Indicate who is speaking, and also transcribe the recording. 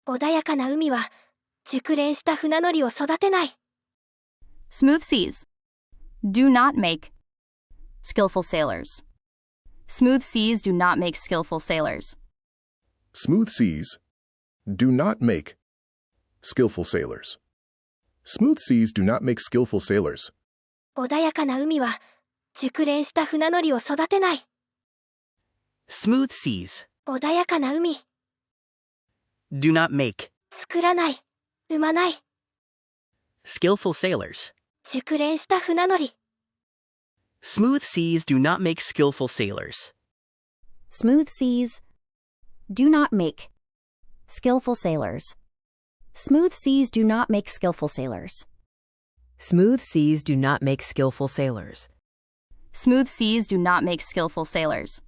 Speaker 1: 穏やかな海は熟練した船乗りを育てない。
Speaker 2: Smooth seas do not make skillful sailors. Smooth seas do not make skillful sailors.
Speaker 3: Smooth seas do not make skillful sailors. Smooth seas do not make skillful sailors.
Speaker 1: 穏やかな海は熟練した船乗りを育てない。
Speaker 4: Smooth seas
Speaker 1: 穏やかな海
Speaker 4: do not make
Speaker 1: 作らない、生まない。
Speaker 4: skillful sailors.
Speaker 1: 熟練した船乗り
Speaker 4: Smooth seas do not make skillful sailors.
Speaker 5: Smooth seas do not make skillful sailors. Smooth seas do not make skillful sailors.
Speaker 6: Smooth seas do not make skillful sailors.
Speaker 2: Smooth seas do not make skillful sailors.